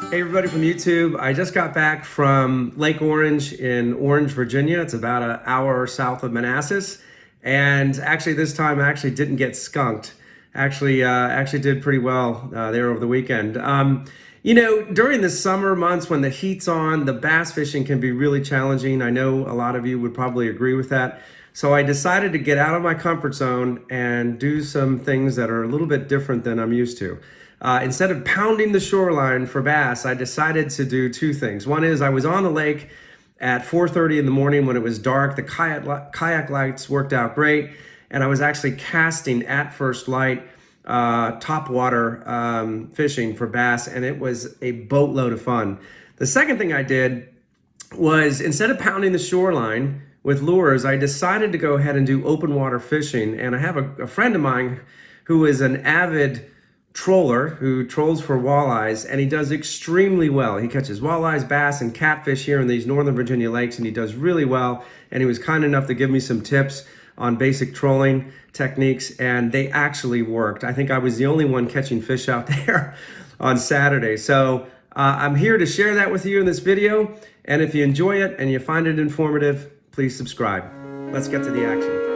Hey everybody from YouTube. I just got back from Lake Orange in Orange, Virginia. It's about an hour south of Manassas. And actually this time I actually didn't get skunked. Actually did pretty well there over the weekend. During the summer months when the heat's on, the bass fishing can be really challenging. I know a lot of you would probably agree with that. So I decided to get out of my comfort zone and do some things that are a little bit different than I'm used to. Instead of pounding the shoreline for bass, I decided to do two things. One is I was on the lake at 4:30 in the morning when it was dark. The kayak lights worked out great, and I was actually casting at first light, top water fishing for bass, and it was a boatload of fun. The second thing I did was instead of pounding the shoreline with lures, I decided to go ahead and do open water fishing. And I have a friend of mine who is an avid troller who trolls for walleyes, and he does extremely well. He catches walleyes, bass, and catfish here in these Northern Virginia lakes, and he does really well. And he was kind enough to give me some tips on basic trolling techniques, and they actually worked. I think I was the only one catching fish out there on Saturday. So I'm here to share that with you in this video, and if you enjoy it and you find it informative, please subscribe. Let's get to the action.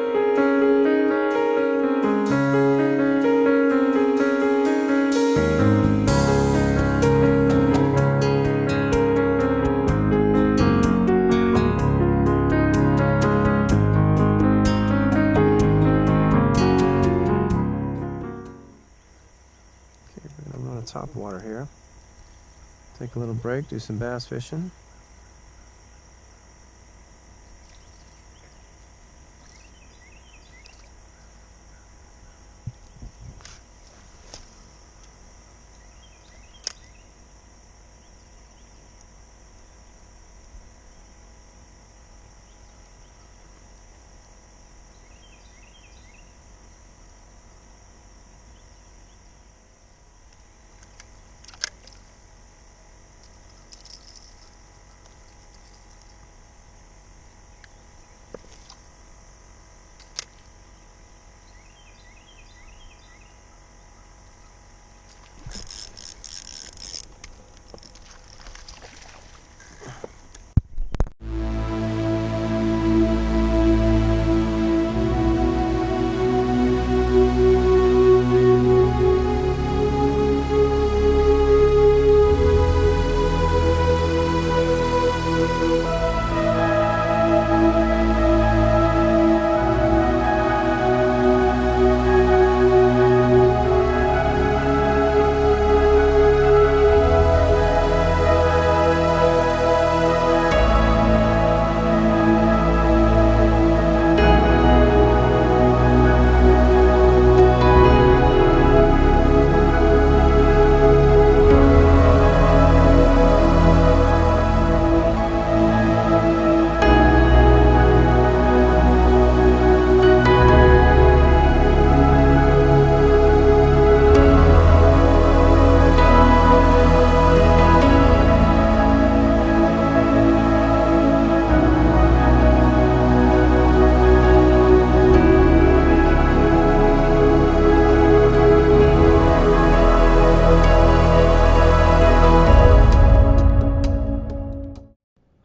I'm on top water here. Take a little break, do some bass fishing.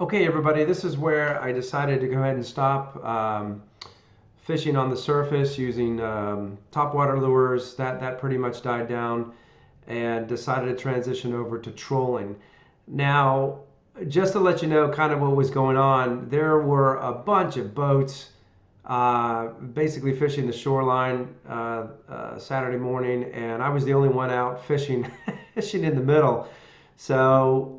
Okay, everybody, this is where I decided to go ahead and stop fishing on the surface using topwater lures. That pretty much died down, and decided to transition over to trolling. Now, just to let you know kind of what was going on, there were a bunch of boats basically fishing the shoreline Saturday morning, and I was the only one out fishing fishing in the middle. So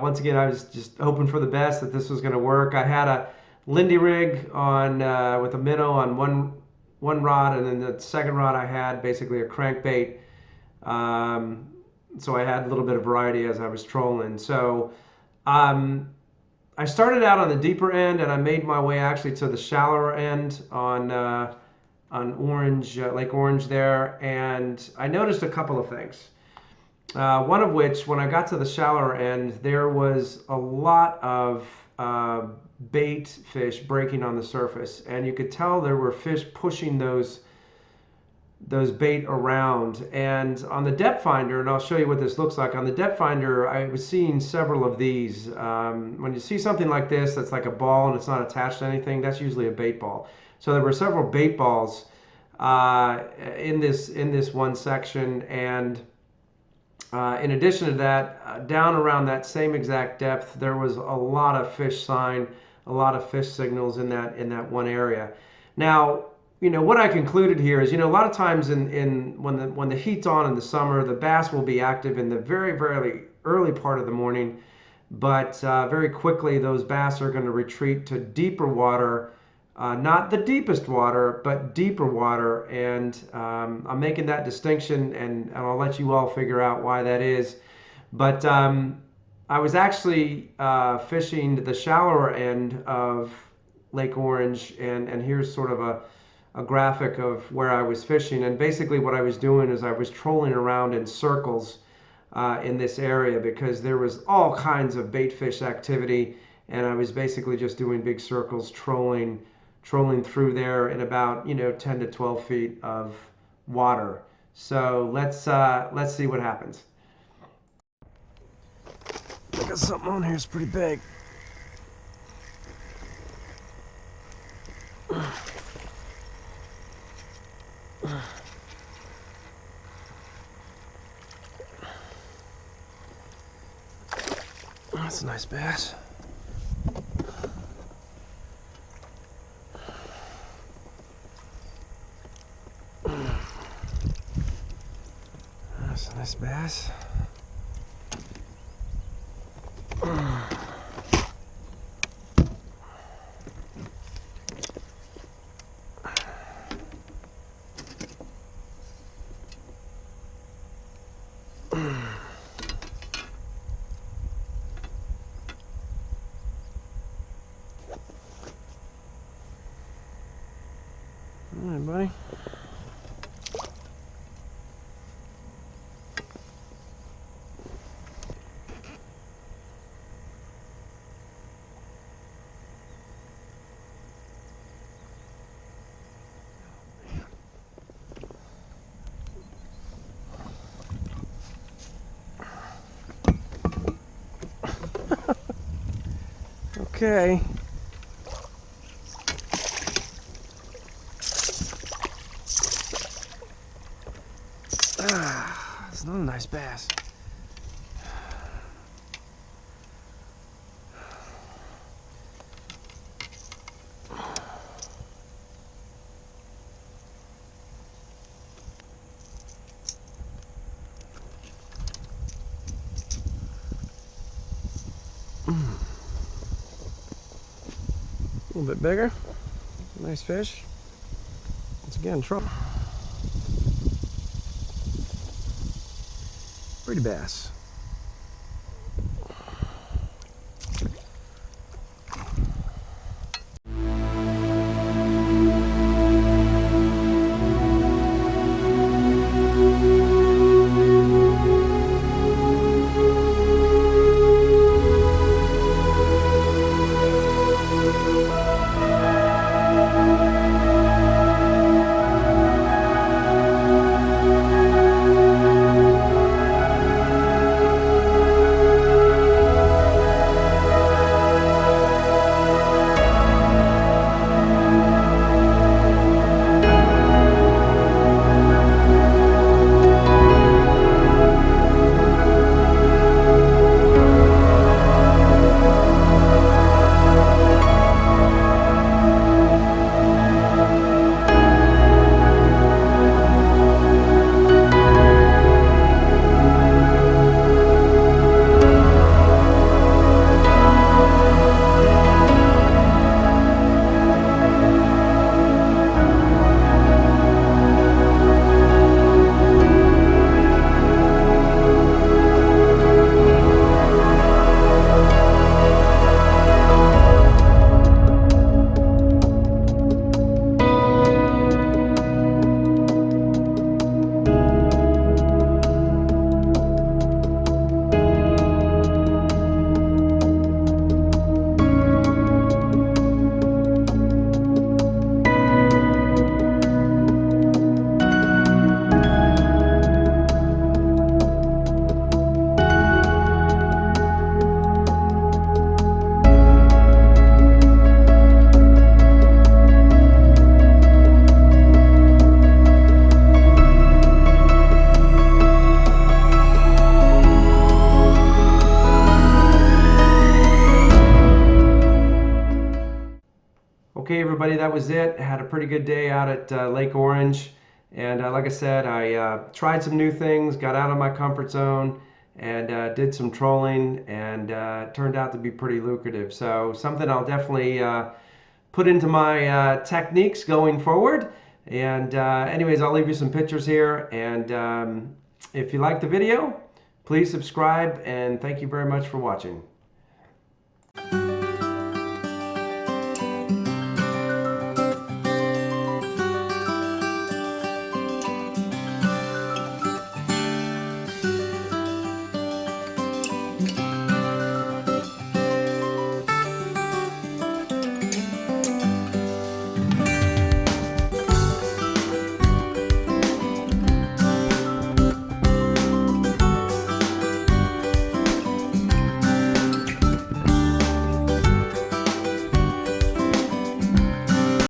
once again, I was just hoping for the best that this was going to work. I had a Lindy rig on with a minnow on one rod, and then the second rod I had basically a crankbait. So I had a little bit of variety as I was trolling. So I started out on the deeper end, and I made my way actually to the shallower end on Orange, Lake Orange there, and I noticed a couple of things. One of which, when I got to the shallower end, there was a lot of bait fish breaking on the surface, and you could tell there were fish pushing those bait around. And on the depth finder, and I'll show you what this looks like. On the depth finder, I was seeing several of these. When you see something like this that's like a ball and it's not attached to anything, that's usually a bait ball. So there were several bait balls in this one section. And in addition to that, down around that same exact depth, there was a lot of fish sign, a lot of fish signals in that one area. Now, what I concluded here is, a lot of times when the heat's on in the summer, the bass will be active in the very, very early part of the morning, but very quickly those bass are going to retreat to deeper water, not the deepest water, but deeper water. And I'm making that distinction, and I'll let you all figure out why that is. But I was actually fishing the shallower end of Lake Orange, and here's sort of a graphic of where I was fishing. And basically what I was doing is I was trolling around in circles in this area because there was all kinds of bait fish activity, and I was basically just doing big circles, trolling through there in about 10 to 12 feet of water. So let's see what happens. I got something on here, it's pretty big. That's a nice bass. That's a nice bass. All right, buddy. Okay. It's not a nice bass. A little bit bigger. Nice fish. Once again, trouble. Pretty bass. everybody, that was it. Had a pretty good day out at Lake Orange. And like I said, I tried some new things, got out of my comfort zone, and did some trolling, and it turned out to be pretty lucrative. So something I'll definitely put into my techniques going forward. And anyways, I'll leave you some pictures here. And if you like the video, please subscribe, and thank you very much for watching.